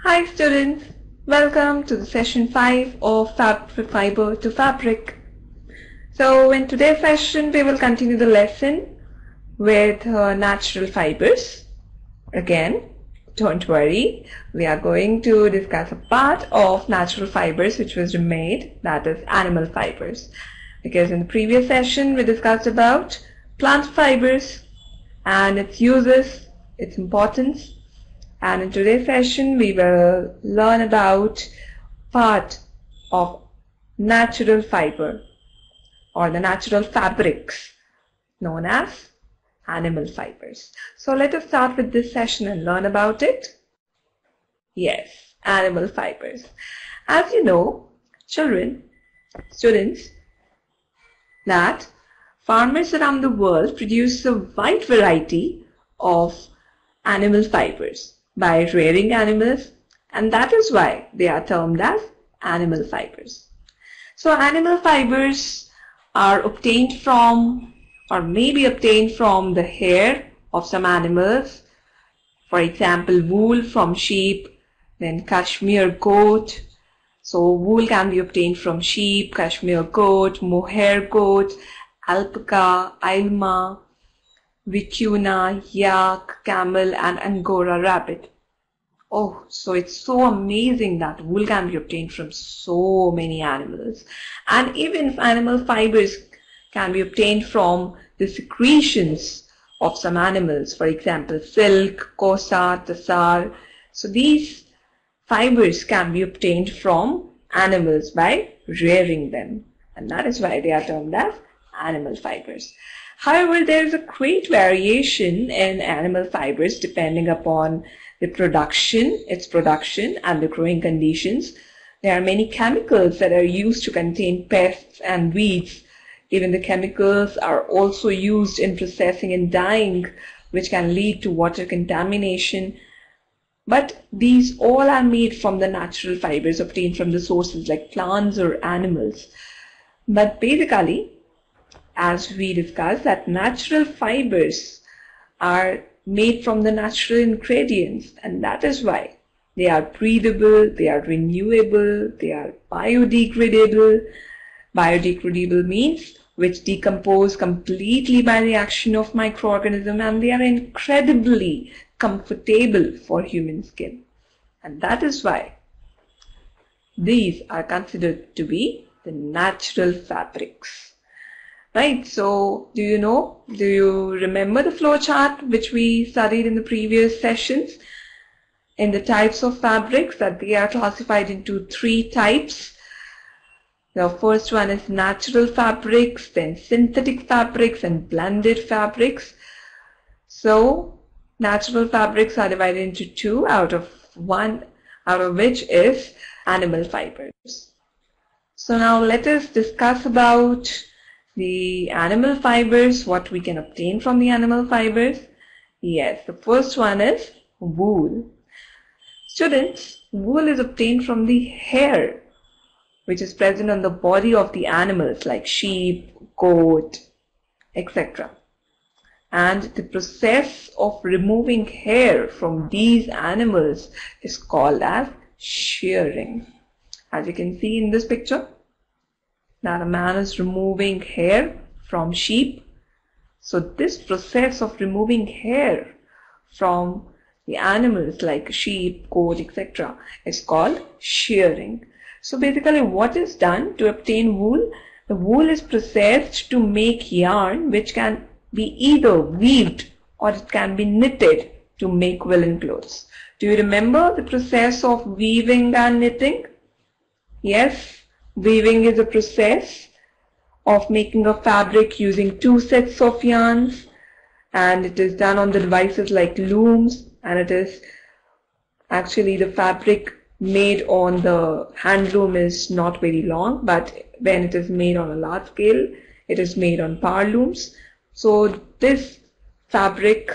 Hi students, welcome to the session 5 of Fibre to Fabric. So in today's session we will continue the lesson with natural fibers. Again, don't worry, we are going to discuss a part of natural fibers which was remade, that is animal fibers. Because in the previous session we discussed about plant fibers and its uses, its importance. And in today's session, we will learn about part of natural fiber or the natural fabrics known as animal fibers. So let us start with this session and learn about it. Yes, animal fibers. As you know, students, that farmers around the world produce a wide variety of animal fibers by rearing animals, and that is why they are termed as animal fibers. So animal fibers are obtained from or may be obtained from the hair of some animals, for example wool from sheep, then cashmere goat. So wool can be obtained from sheep, cashmere goat, mohair goat, alpaca, ilma, vicuna, yak, camel and Angora rabbit. Oh, so it's so amazing that wool can be obtained from so many animals. And even animal fibers can be obtained from the secretions of some animals, for example silk, kosa, tassar. So these fibers can be obtained from animals by rearing them, and that is why they are termed as animal fibers. However, there is a great variation in animal fibers depending upon its production and the growing conditions. There are many chemicals that are used to contain pests and weeds. Even the chemicals are also used in processing and dyeing, which can lead to water contamination. But these all are made from the natural fibers obtained from the sources like plants or animals. But basically, as we discussed, that natural fibers are made from the natural ingredients, and that is why they are breathable, they are renewable, they are biodegradable. Biodegradable means which decompose completely by the action of microorganisms, and they are incredibly comfortable for human skin. And that is why these are considered to be the natural fabrics. Right, so do you remember the flow chart which we studied in the previous sessions? In the types of fabrics, that they are classified into 3 types. The first one is natural fabrics, then synthetic fabrics and blended fabrics. So natural fabrics are divided into 2 out of which is animal fibers. So now let us discuss about the animal fibers, what we can obtain from the animal fibers. Yes, the first one is wool. Students, wool is obtained from the hair which is present on the body of the animals like sheep, goat, etc. And the process of removing hair from these animals is called as shearing. As you can see in this picture, that a man is removing hair from sheep. So this process of removing hair from the animals like sheep, goat, etc. is called shearing. So basically what is done to obtain wool? The wool is processed to make yarn which can be either weaved or it can be knitted to make woolen clothes. Do you remember the process of weaving and knitting? Yes. Weaving is a process of making a fabric using 2 sets of yarns, and it is done on the devices like looms, and it is actually the fabric made on the hand loom is not very long, but when it is made on a large scale, it is made on power looms. So this fabric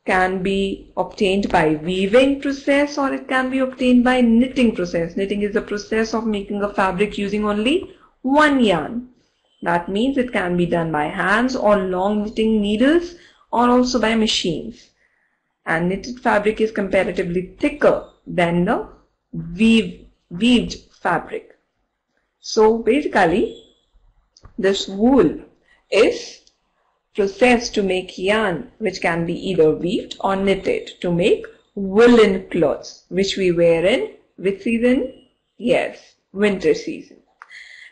can be obtained by weaving process or it can be obtained by knitting process. Knitting is the process of making a fabric using only 1 yarn. That means it can be done by hands or long knitting needles or also by machines. And knitted fabric is comparatively thicker than the weaved fabric. So basically, this wool is processed to make yarn, which can be either weaved or knitted to make woolen clothes, which we wear in which season? Yes, winter season.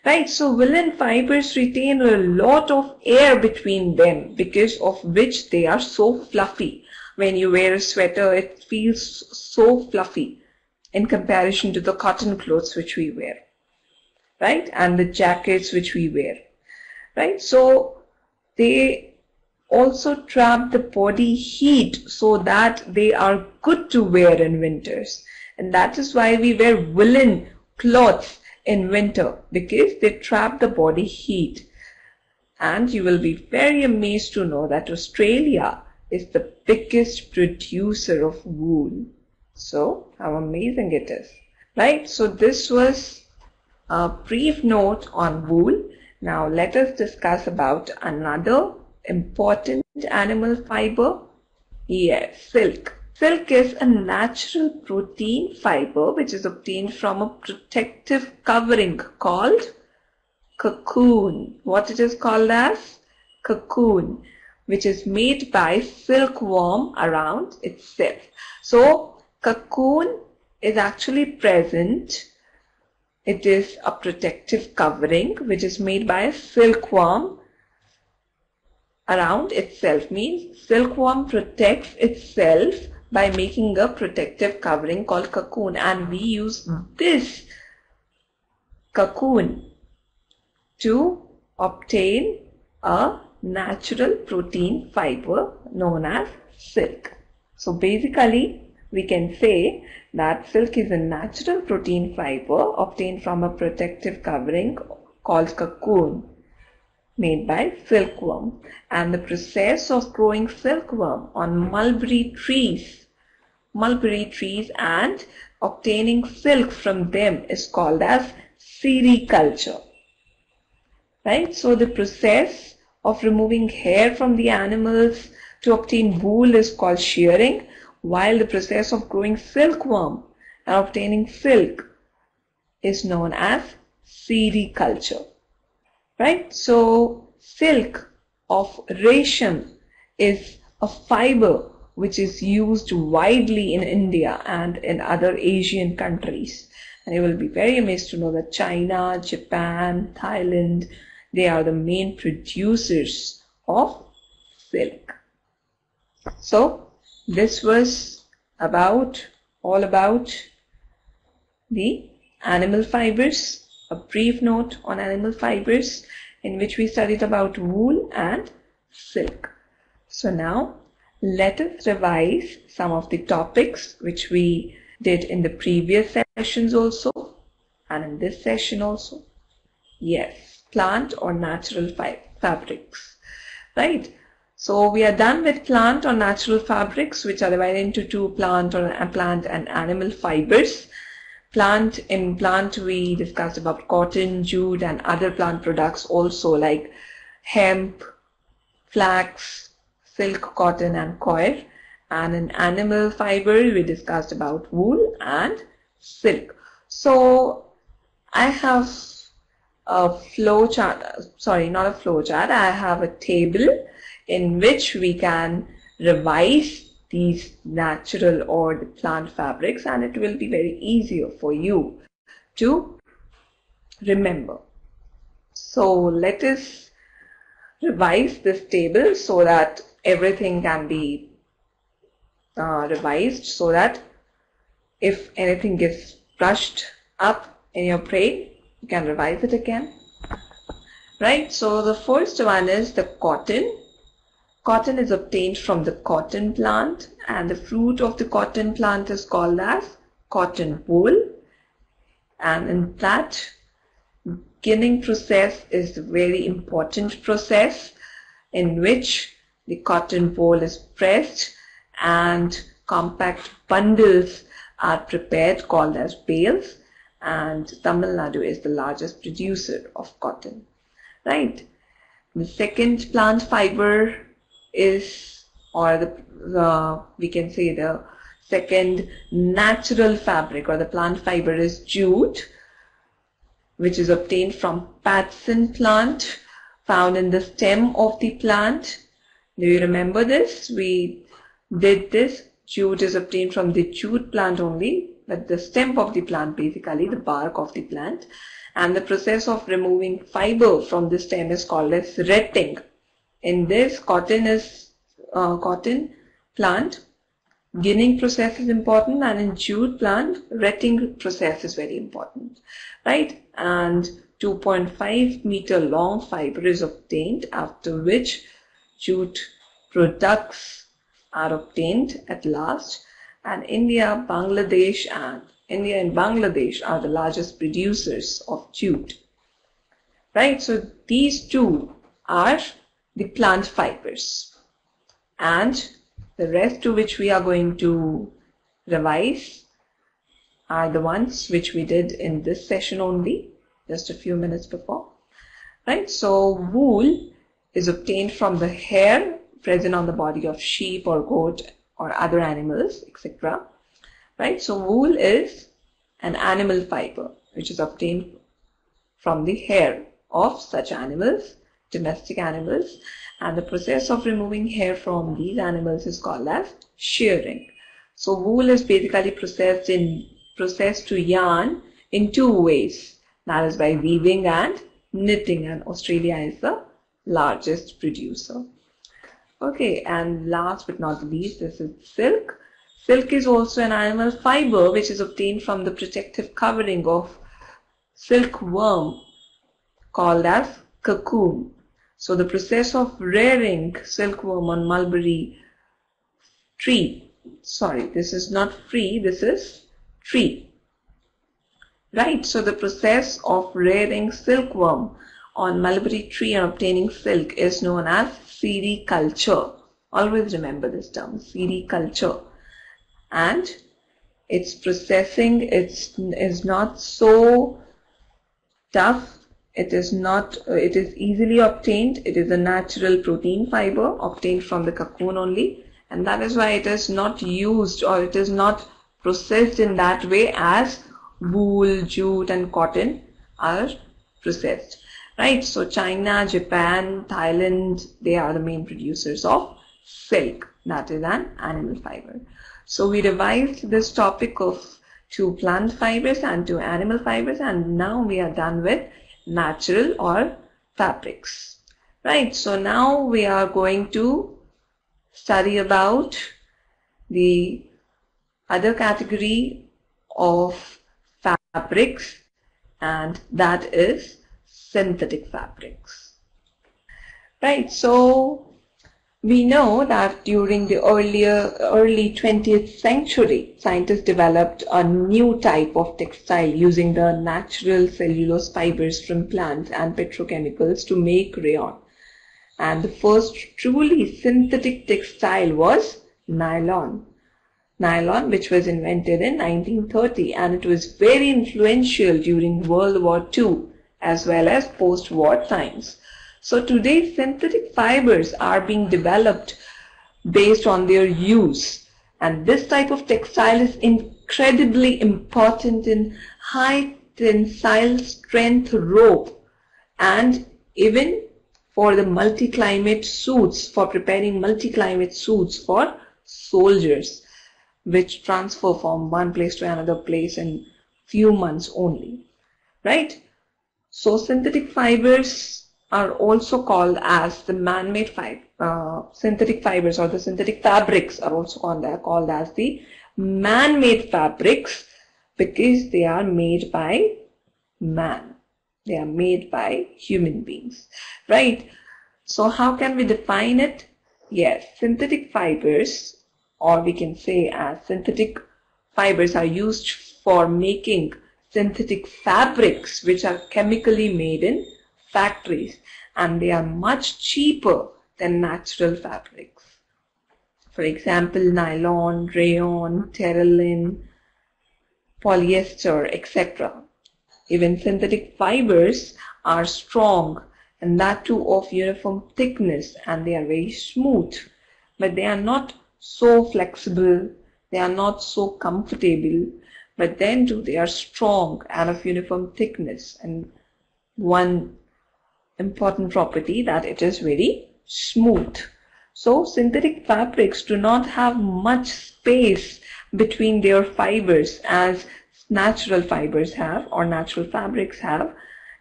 Right, so woolen fibers retain a lot of air between them, because of which they are so fluffy. When you wear a sweater, it feels so fluffy in comparison to the cotton clothes which we wear, right? And the jackets which we wear, right? So they also trap the body heat so that they are good to wear in winters. And that is why we wear woolen cloths in winter, because they trap the body heat. And you will be very amazed to know that Australia is the biggest producer of wool. So how amazing it is, right? So this was a brief note on wool. Now let us discuss about another important animal fiber. Yes, silk. Silk is a natural protein fiber which is obtained from a protective covering called cocoon. What it is called as? Cocoon, which is made by silkworm around itself. So cocoon is actually present. It is a protective covering which is made by a silkworm around itself. Means silkworm protects itself by making a protective covering called cocoon, and we use this cocoon to obtain a natural protein fiber known as silk. So basically we can say that silk is a natural protein fiber obtained from a protective covering called cocoon made by silkworm, and the process of growing silkworm on mulberry trees and obtaining silk from them is called as sericulture, right? So the process of removing hair from the animals to obtain wool is called shearing, while the process of growing silkworm and obtaining silk is known as sericulture, right? So silk of rayon is a fiber which is used widely in India and in other Asian countries. And you will be very amazed to know that China, Japan, Thailand, they are the main producers of silk. So this was all about the animal fibers, a brief note on animal fibers in which we studied about wool and silk. So now let us revise some of the topics which we did in the previous sessions also and in this session also. Yes, plant or natural fabrics, right? So we are done with plant or natural fabrics, which are divided into two: plant and animal fibers. In plant we discussed about cotton, jute and other plant products also, like hemp, flax, silk, cotton and coir. And in animal fiber we discussed about wool and silk. So I have a flow chart, sorry, not a flow chart, I have a table in which we can revise these natural or the plant fabrics, and it will be very easier for you to remember. So let us revise this table so that everything can be revised, so that if anything gets brushed up in your brain, you can revise it again, right? So the first one is the cotton. Cotton is obtained from the cotton plant, and the fruit of the cotton plant is called as cotton wool. And in that, ginning process is a very important process in which the cotton wool is pressed and compact bundles are prepared called as bales, and Tamil Nadu is the largest producer of cotton, right? The second plant fiber is, or we can say the Second natural fabric or the plant fiber is jute, which is obtained from Patson plant found in the stem of the plant. Do you remember this? We did this. Jute is obtained from the jute plant only, but the stem of the plant, basically the bark of the plant. And the process of removing fiber from the stem is called as retting. In this, cotton plant, ginning process is important, and in jute plant, retting process is very important, right? And 2.5 meter long fiber is obtained, after which jute products are obtained at last. And India and Bangladesh are the largest producers of jute, right? So these two are the plant fibers, and the rest to which we are going to revise are the ones which we did in this session only, just a few minutes before, right? So wool is obtained from the hair present on the body of sheep or goat or other animals, etc. Right? So wool is an animal fiber which is obtained from the hair of such animals, domestic animals, and the process of removing hair from these animals is called as shearing. So wool is basically processed to yarn in two ways, that is by weaving and knitting, and Australia is the largest producer. Okay, and last but not least, this is silk. Silk is also an animal fiber which is obtained from the protective covering of silkworm called as cocoon. So the process of rearing silkworm on mulberry tree, sorry, this is not free, this is tree, right? So the process of rearing silkworm on mulberry tree and obtaining silk is known as sericulture. Always remember this term, sericulture. And its processing is not so tough. It is easily obtained. It is a natural protein fiber obtained from the cocoon only, and that is why it is not used, or it is not processed in that way as wool, jute and cotton are processed, right? So China, Japan, Thailand, they are the main producers of silk, that is an animal fiber. So we revised this topic of two plant fibers and two animal fibers, and now we are done with natural or fabrics, right? So now we are going to study about the other category of fabrics, and that is synthetic fabrics, right? So we know that during the early 20th century, scientists developed a new type of textile using the natural cellulose fibers from plants and petrochemicals to make rayon. And the first truly synthetic textile was nylon. Nylon, which was invented in 1930, and it was very influential during World War II as well as post-war times. So today synthetic fibers are being developed based on their use, and this type of textile is incredibly important in high tensile strength rope, and even for the multi-climate suits, for preparing multi-climate suits for soldiers, which transfer from one place to another place in few months only, right? So synthetic fibers are also called as the man-made synthetic fibers, or the synthetic fabrics are also called as the man-made fabrics, because they are made by man. They are made by human beings, right? So how can we define it? Yes, synthetic fibers, or we can say as synthetic fibers, are used for making synthetic fabrics which are chemically made in factories, and they are much cheaper than natural fabrics. For example, nylon, rayon, terylene, polyester, etc. Even synthetic fibers are strong, and that too of uniform thickness, and they are very smooth, but they are not so flexible They are not so comfortable, but then too they are strong and of uniform thickness, and one important property that it is very smooth. So synthetic fabrics do not have much space between their fibers as natural fibers have or natural fabrics have,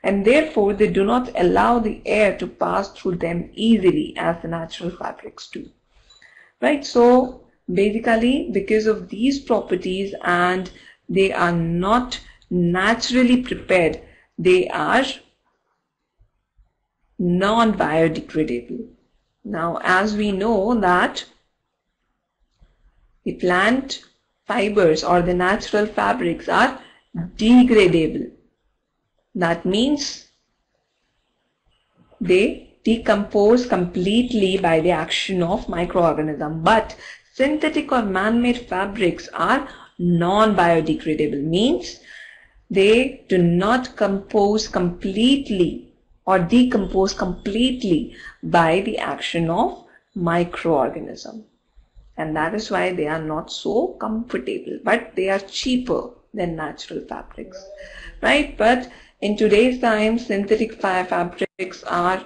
and therefore they do not allow the air to pass through them easily as the natural fabrics do. Right? So basically, because of these properties, and they are not naturally prepared, they are non-biodegradable. Now, as we know that the plant fibers or the natural fabrics are degradable. That means they decompose completely by the action of microorganisms. But synthetic or man-made fabrics are non-biodegradable, means they do not compose completely or decompose completely by the action of microorganism, and that is why they are not so comfortable, but they are cheaper than natural fabrics, right? But in today's time, synthetic fabrics are,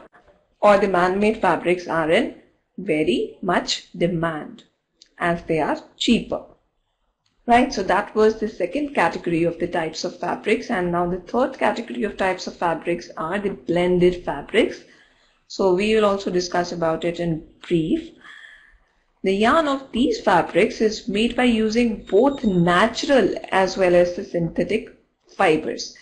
or the man-made fabrics are in very much demand as they are cheaper. Right, so that was the second category of the types of fabrics, and now the third category of types of fabrics are the blended fabrics. So we will also discuss about it in brief. The yarn of these fabrics is made by using both natural as well as the synthetic fibers.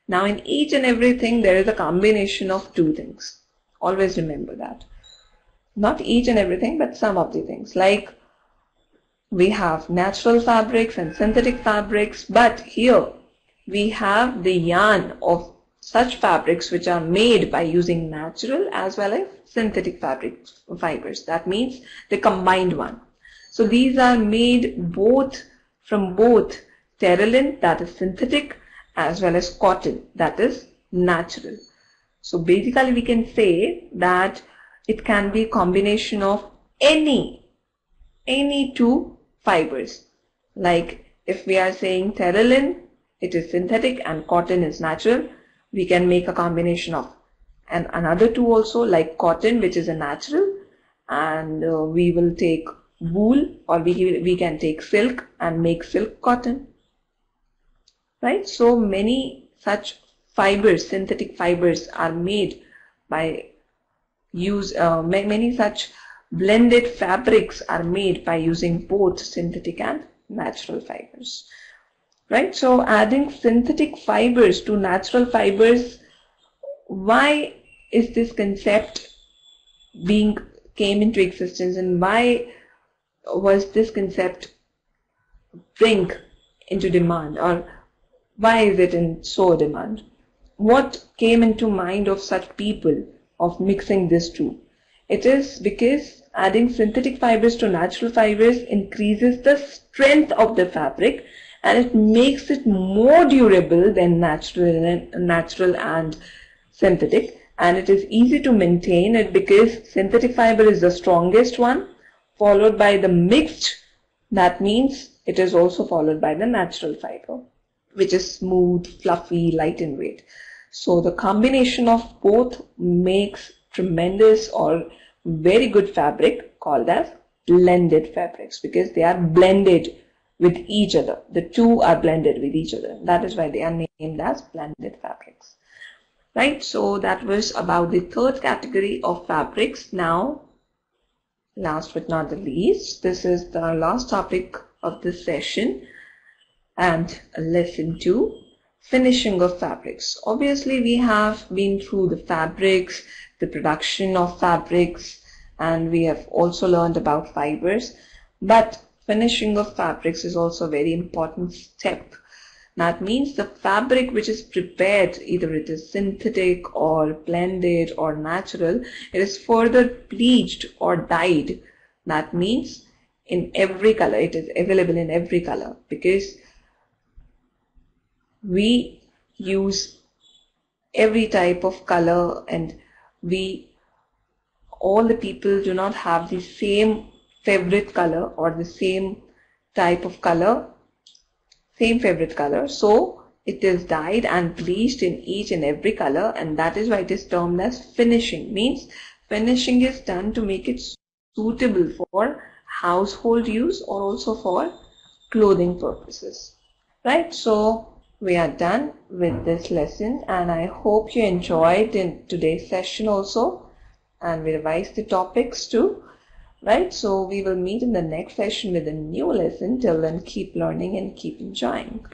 Now in each and everything there is a combination of two things. Always remember that. Not each and everything, but some of the things, like we have natural fabrics and synthetic fabrics, but here we have the yarn of such fabrics which are made by using natural as well as synthetic fibers. That means the combined one. So these are made from both terylene, that is synthetic, as well as cotton, that is natural. So basically we can say that it can be a combination of any two fibers. Like if we are saying terylene, it is synthetic, and cotton is natural, we can make a combination of and another two also, like cotton, which is a natural, and we will take wool, or we can take silk and make silk cotton, right? So many such fibers, synthetic fibers, are made by many such blended fabrics are made by using both synthetic and natural fibers, right? So adding synthetic fibers to natural fibers, why is this concept came into existence, and why was this concept bring into demand, or why is it in so demand? What came into mind of such people of mixing these two? It is because adding synthetic fibers to natural fibers increases the strength of the fabric, and it makes it more durable than natural and synthetic, and it is easy to maintain it because synthetic fiber is the strongest one, followed by the mixed. That means it is also followed by the natural fiber, which is smooth, fluffy, light in weight. So the combination of both makes tremendous or very good fabric called as blended fabrics, because they are blended with each other. The two are blended with each other. That is why they are named as blended fabrics. Right, so that was about the third category of fabrics. Now, last but not the least, this is the last topic of this session and lesson 2, finishing of fabrics. Obviously, we have been through the fabrics, the production of fabrics, and we have also learned about fibers, but finishing of fabrics is also a very important step. That means the fabric which is prepared, either it is synthetic or blended or natural, it is further bleached or dyed. That means in every color, it is available in every color, because we use every type of color, and all the people do not have the same favorite color or the same type of color, same favorite color. So it is dyed and bleached in each and every color, and that is why it is termed as finishing. Means finishing is done to make it suitable for household use or also for clothing purposes. Right? So we are done with this lesson, and I hope you enjoyed in today's session also, and we revised the topics too. Right? So we will meet in the next session with a new lesson. Till then, keep learning and keep enjoying.